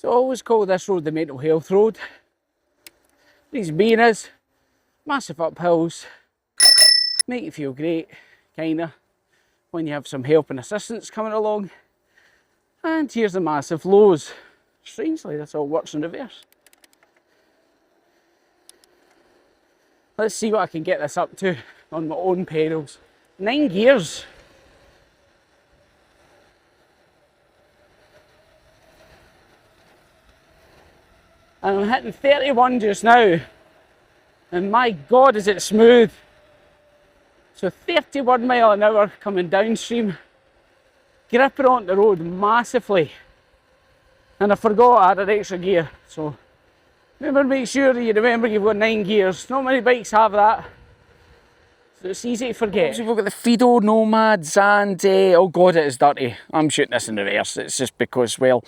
So I always call this road the mental health road. Reason being is, massive uphills, make you feel great, kinda, when you have some help and assistance coming along. And here's the massive lows. Strangely, this all works in reverse. Let's see what I can get this up to on my own pedals. 9 gears. And I'm hitting 31 just now. And my God, is it smooth. So 31 mile an hour coming downstream. Gripping onto the road massively. And I forgot I had an extra gear. So remember, make sure you remember you've got 9 gears. Not many bikes have that. So it's easy to forget. So we've got the Fiido Nomads and, oh God, it is dirty. I'm shooting this in reverse. It's just because, well,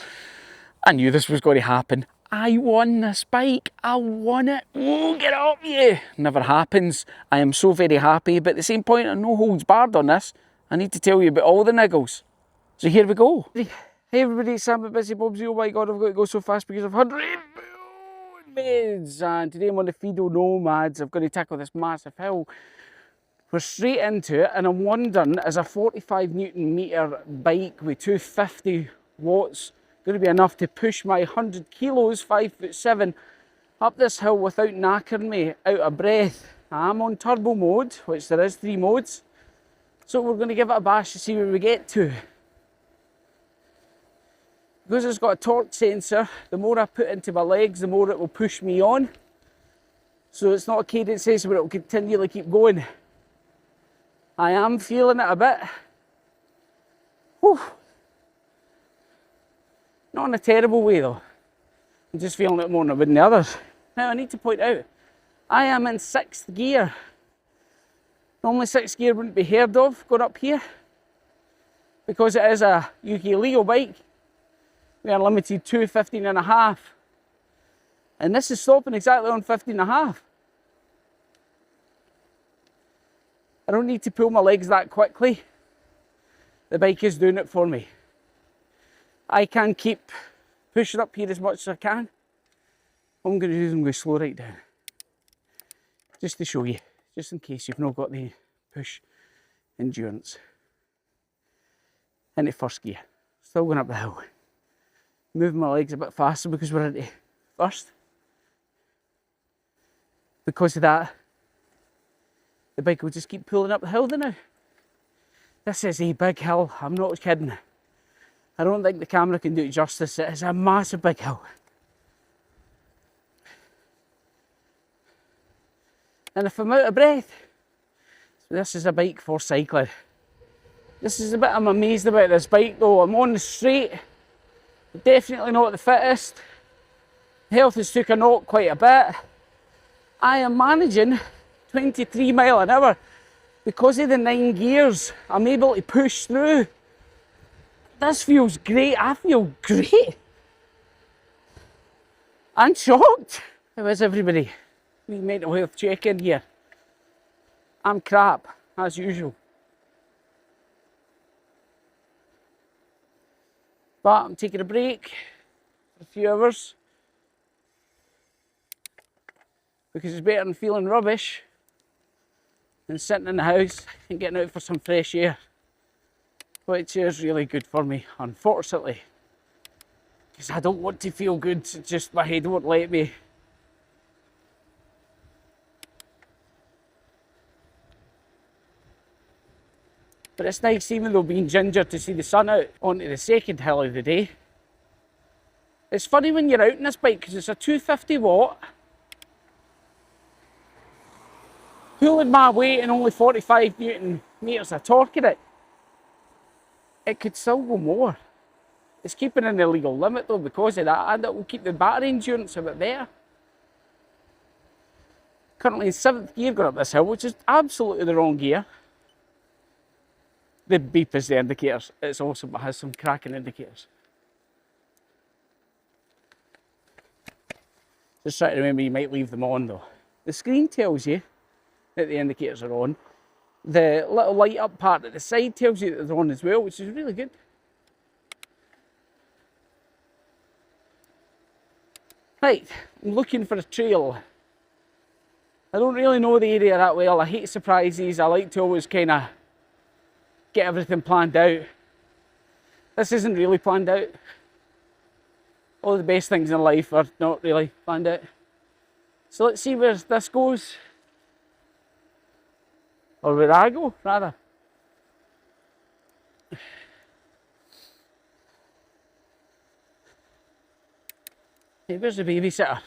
I knew this was going to happen. I won this bike. I won it. Oh, get up, you. Never happens. I am so very happy. But at the same point, I'm no holds barred on this. I need to tell you about all the niggles. So here we go. Hey everybody, it's Sam at Busy Bob's. Oh my God, I've got to go so fast because I've had rainbows. And today I'm on the Fiido Nomads. I've got to tackle this massive hill. We're straight into it, and I'm wondering, is a 45 Newton meter bike with 250 watts going to be enough to push my 100 kilos, 5'7", up this hill without knackering me out of breath? I'm on turbo mode, which there is 3 modes. So we're going to give it a bash to see where we get to. Because it's got a torque sensor, the more I put into my legs, the more it will push me on. So it's not a cadence sensor where it will continually keep going. I am feeling it a bit. Whew. Not in a terrible way though. I'm just feeling it more than I would in the others. Now I need to point out, I am in 6th gear. Normally 6th gear wouldn't be heard of going up here. Because it is a UK legal bike. We are limited to 15.5. And this is stopping exactly on 15.5. I don't need to pull my legs that quickly. The bike is doing it for me. I can keep pushing up here as much as I can. What I'm going to do is I'm going to slow right down. Just to show you, just in case you've not got the push endurance. Into 1st gear. Still going up the hill. Moving my legs a bit faster because we're into 1st. Because of that, the bike will just keep pulling up the hill now. This is a big hill, I'm not kidding. I don't think the camera can do it justice. It is a massive big hill. And if I'm out of breath, this is a bike for cycling. This is the bit I'm amazed about this bike though. I'm on the straight, definitely not the fittest. Health has took a knock quite a bit. I am managing 23 mile an hour. Because of the 9 gears, I'm able to push through. This feels great. I feel great. I'm shocked. How is everybody? We mental health check-in here. I'm crap, as usual. But I'm taking a break for a few hours. Because it's better than feeling rubbish than sitting in the house and getting out for some fresh air. Which is really good for me, unfortunately. Because I don't want to feel good, it's just my head won't let me. But it's nice, even though being ginger, to see the sun out onto the 2nd hill of the day. It's funny when you're out in this bike because it's a 250 watt. Pulling my weight and only 45 Newton meters of torque in it. It could still go more. It's keeping in the legal limit though because of that, and it will keep the battery endurance a bit better. Currently in 7th gear going up this hill, which is absolutely the wrong gear. The beep is the indicators. It's awesome, it has some cracking indicators. Just try to remember you might leave them on though. The screen tells you that the indicators are on. The little light up part at the side tells you that they're on as well, which is really good. Right, I'm looking for a trail. I don't really know the area that well. I hate surprises. I like to always kind of get everything planned out. This isn't really planned out. All the best things in life are not really planned out. So let's see where this goes. Or where I go, rather. Hey, where's the babysitter?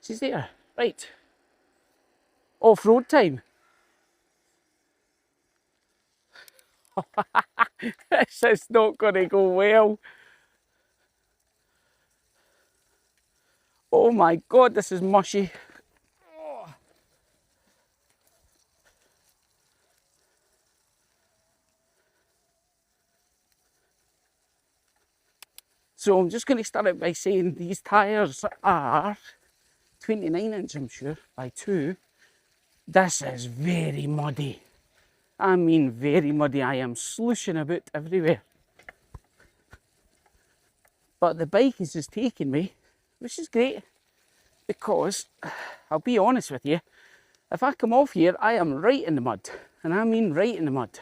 She's there. Right. Off-road time. This is not going to go well. Oh my God, this is mushy. So I'm just going to start out by saying these tyres are 29-inch, I'm sure, by 2. This is very muddy. I mean very muddy. I am slushing about everywhere. But the bike is just taking me, which is great, because I'll be honest with you, if I come off here, I am right in the mud, and I mean right in the mud. So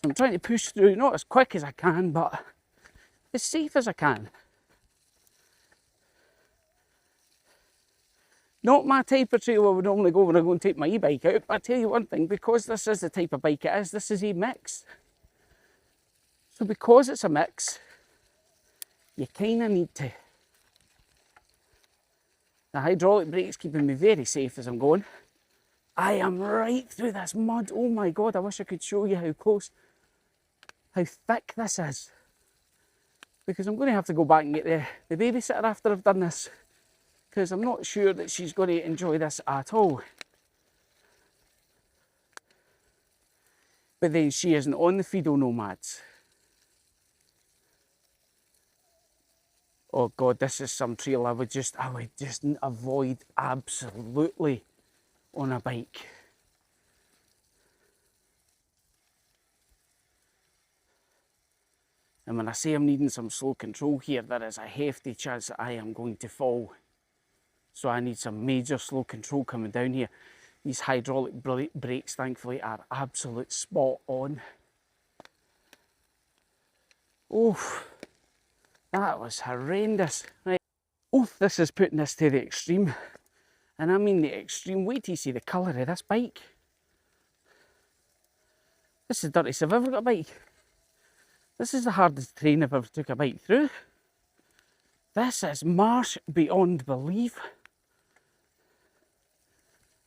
I'm trying to push through, not as quick as I can, but as safe as I can. Not my type of trail I would normally go when I go and take my e-bike out, but I tell you one thing, because this is the type of bike it is, this is a mix. So because it's a mix, you kind of need to. The hydraulic brake's keeping me very safe as I'm going. I am right through this mud. Oh my God, I wish I could show you how close, how thick this is. Because I'm going to have to go back and get the babysitter after I've done this. Because I'm not sure that she's going to enjoy this at all. But then she isn't on the Fiido Nomads. Oh God, this is some trail I would just avoid absolutely on a bike. And when I say I'm needing some slow control here, there is a hefty chance that I am going to fall. So I need some major slow control coming down here. These hydraulic brakes, thankfully, are absolute spot on. Oof, that was horrendous. Right. Oof, this is putting this to the extreme. And I mean the extreme. Wait till you see the colour of this bike. This is the dirtiest I've ever got a bike. This is the hardest terrain I've ever took a bike through. This is marsh beyond belief.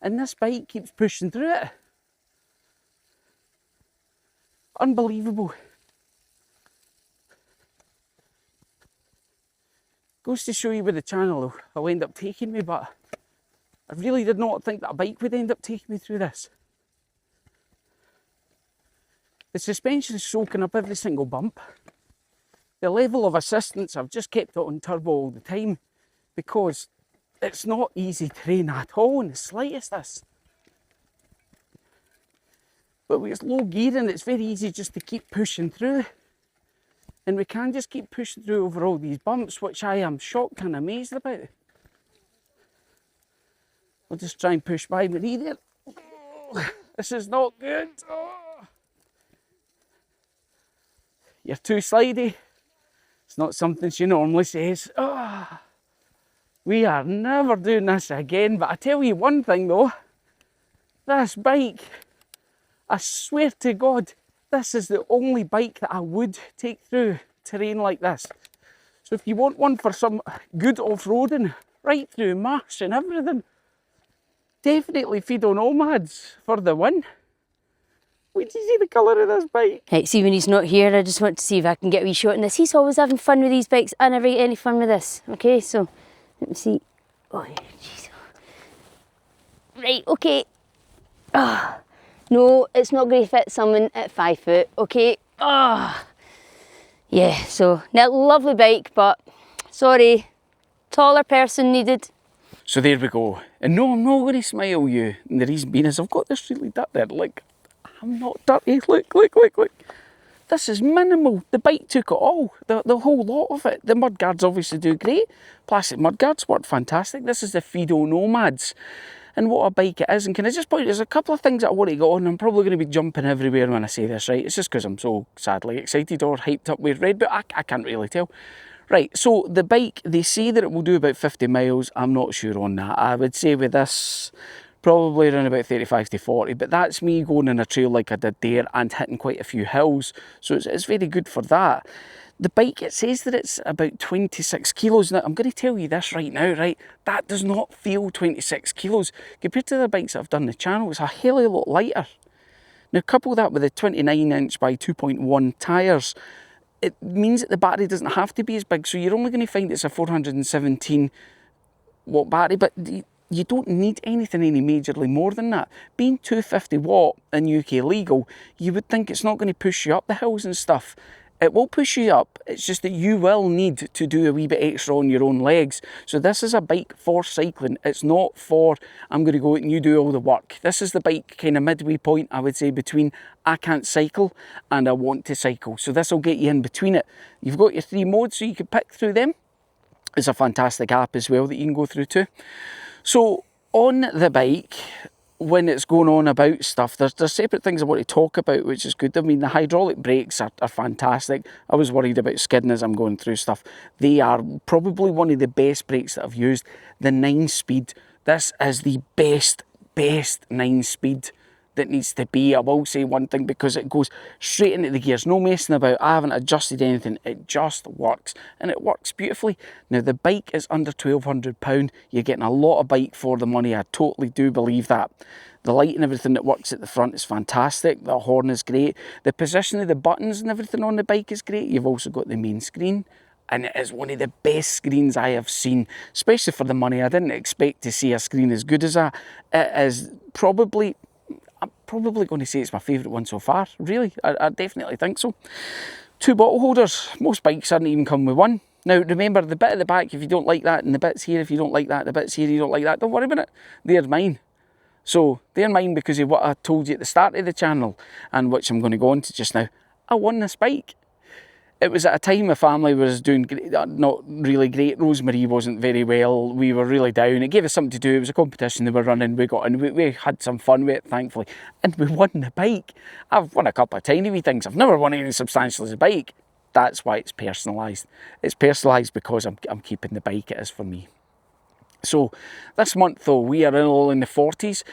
And this bike keeps pushing through it. Unbelievable. Goes to show you where the channel will end up taking me, but I really did not think that a bike would end up taking me through this. The suspension is soaking up every single bump. The level of assistance, I've just kept it on turbo all the time because it's not easy terrain at all in the slightest this. But with low gearing, it's very easy just to keep pushing through. And we can just keep pushing through over all these bumps, which I am shocked and amazed about. I'll just try and push by Marie there. Oh, this is not good. Oh. You're too slidey. It's not something she normally says. Oh. We are never doing this again. But I tell you one thing though. This bike, I swear to God, this is the only bike that I would take through terrain like this. So if you want one for some good off-roading, right through marsh and everything, definitely Fiido Nomads for the win. Wait till you see the colour of this bike. Right, see when he's not here, I just want to see if I can get a wee shot in this. He's always having fun with these bikes. I never get any fun with this. Okay, so let me see. Oh, jeez. Right, okay. Oh, no, it's not going to fit someone at 5 foot, okay? Oh, yeah, so now lovely bike, but sorry, taller person needed. So there we go. And no, I'm not going to smile you. And the reason being is I've got this really dirty. Like, I'm not dirty. Look. this is minimal. The bike took it all, the whole lot of it. The mudguards obviously do great. Plastic mudguards work fantastic. This is the Fiido Nomads. And what a bike it is. And can I just point out, there's a couple of things that I want to go on. I'm probably going to be jumping everywhere when I say this, right? It's just because I'm so sadly excited or hyped up with red, but I can't really tell. Right, so the bike, they say that it will do about 50 miles. I'm not sure on that. I would say with this, probably around about 35 to 40, but that's me going on a trail like I did there and hitting quite a few hills. So it's very good for that. The bike, it says that it's about 26 kilos. Now, I'm going to tell you this right now, right? That does not feel 26 kilos. Compared to the bikes that I've done on the channel, it's a hell of a lot lighter. Now, couple that with the 29-inch by 2.1 tyres, it means that the battery doesn't have to be as big. So you're only going to find it's a 417 watt battery, but you don't need anything any majorly more than that. Being 250 watt in UK legal, you would think it's not going to push you up the hills and stuff. It will push you up, it's just that you will need to do a wee bit extra on your own legs. So this is a bike for cycling. It's not for, I'm going to go out and you do all the work. This is the bike kind of midway point, I would say, between I can't cycle and I want to cycle. So this will get you in between it. You've got your 3 modes, so you can pick through them. It's a fantastic app as well that you can go through too. So on the bike, when it's going on about stuff, there's separate things I want to talk about, which is good. I mean, the hydraulic brakes are fantastic. I was worried about skidding as I'm going through stuff. They are probably one of the best brakes that I've used. The 9-speed, this is the best 9-speed that needs to be. I will say one thing, because it goes straight into the gears, no messing about. I haven't adjusted anything, it just works, and it works beautifully. Now the bike is under £1,200, you're getting a lot of bike for the money, I totally do believe that. The light and everything that works at the front is fantastic, the horn is great, the position of the buttons and everything on the bike is great. You've also got the main screen, and it is one of the best screens I have seen, especially for the money. I didn't expect to see a screen as good as that. It is probably, I'm probably going to say it's my favourite one so far, really. I definitely think so. 2 bottle holders. Most bikes aren't even come with one. Now remember, the bit at the back, if you don't like that, and the bits here, if you don't like that, the bits here, you don't like that, don't worry about it. They're mine. So they're mine because of what I told you at the start of the channel, and which I'm going to go on to just now. I won this bike. It was at a time my family was doing not really great. Rosemary wasn't very well. We were really down. It gave us something to do. It was a competition they were running. We got in. We had some fun with it, thankfully. And we won the bike. I've won a couple of tiny wee things. I've never won anything substantial as a bike. That's why it's personalised. It's personalised because I'm keeping the bike. It is for me. So this month though, we are all in the 40s.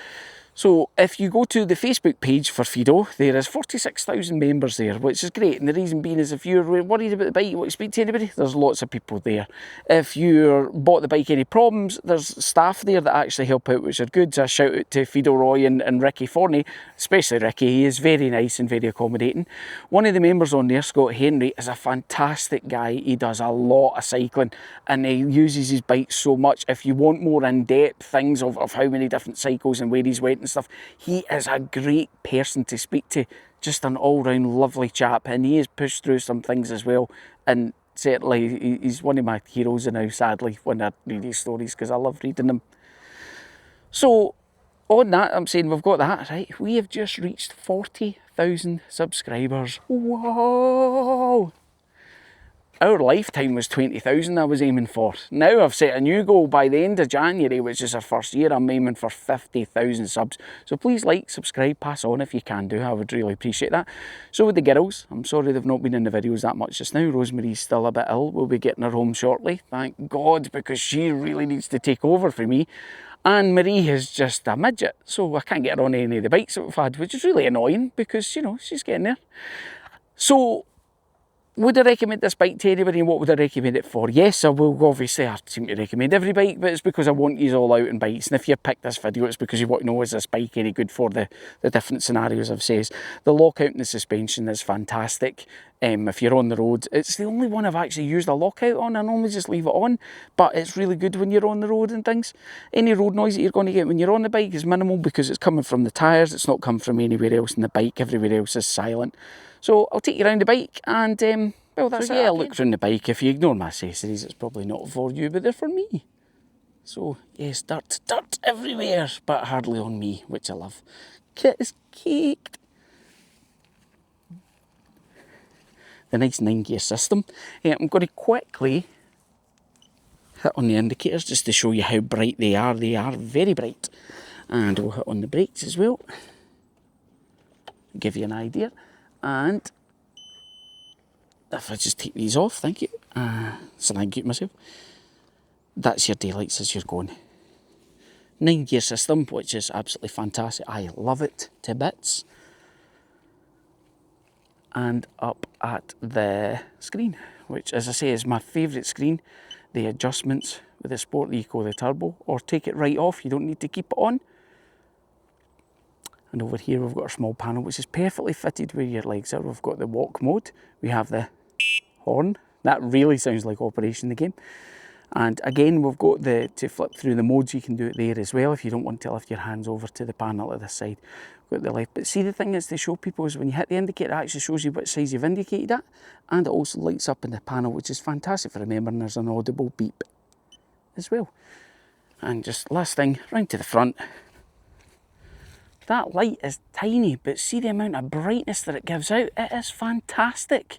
So if you go to the Facebook page for Fiido, there is 46,000 members there, which is great. And the reason being is if you're worried about the bike, you want to speak to anybody, there's lots of people there. If you bought the bike any problems, there's staff there that actually help out, which are good. So a shout out to Fiido Roy and Ricky Forney, especially Ricky. He is very nice and very accommodating. One of the members on there, Scott Henry, is a fantastic guy. He does a lot of cycling and he uses his bike so much. If you want more in-depth things of how many different cycles and where he's went and stuff, he is a great person to speak to. Just an all-round lovely chap, and he has pushed through some things as well, and certainly he's one of my heroes now, sadly, when I read his stories, because I love reading them. So on that, I'm saying we've got that right. We have just reached 40,000 subscribers. Whoa! Our lifetime was 20,000 I was aiming for. Now I've set a new goal by the end of January, which is our first year. I'm aiming for 50,000 subs. So please like, subscribe, pass on if you can do. I would really appreciate that. So with the girls, I'm sorry they've not been in the videos that much just now. Rosemary's still a bit ill. We'll be getting her home shortly, thank God, because she really needs to take over for me. And Marie is just a midget, so I can't get her on any of the bikes that we've had, which is really annoying because, you know, she's getting there. So would I recommend this bike to anybody, and what would I recommend it for? Yes, I will. Obviously, I seem to recommend every bike, but it's because I want you all out in bikes. And if you pick this video, it's because you want to know, is this bike any good for the different scenarios I've said. The lockout and the suspension is fantastic. If you're on the road, it's the only one I've actually used a lockout on. I normally just leave it on, but it's really good when you're on the road and things. Any road noise that you're going to get when you're on the bike is minimal because it's coming from the tyres. It's not coming from anywhere else in the bike. Everywhere else is silent. So I'll take you around the bike and, well, that's it. Yeah, look around the bike. If you ignore my accessories, it's probably not for you, but they're for me. So, yes, dirt everywhere, but hardly on me, which I love. Kit is caked. the nice 9-gear system. I'm going to quickly hit on the indicators just to show you how bright they are. They are very bright. And we'll hit on the brakes as well, give you an idea. And if I just take these off, thank you. So thank you myself. That's your daylights as you're going. 9-gear system, which is absolutely fantastic. I love it to bits. And up at the screen, which, as I say, is my favourite screen. The adjustments with the Sport, the Eco, the Turbo, or take it right off. You don't need to keep it on. And over here we've got our small panel, which is perfectly fitted where your legs are. We've got the walk mode. We have the horn. That really sounds like Operation the Game. And again, we've got to flip through the modes. You can do it there as well if you don't want to lift your hands over to the panel at this side. We've got the left. But see, the thing is to show people is when you hit the indicator, it actually shows you which size you've indicated at. And it also lights up in the panel, which is fantastic for remembering there's an audible beep as well. And just last thing, round to the front. That light is tiny, but see the amount of brightness that it gives out. It is fantastic.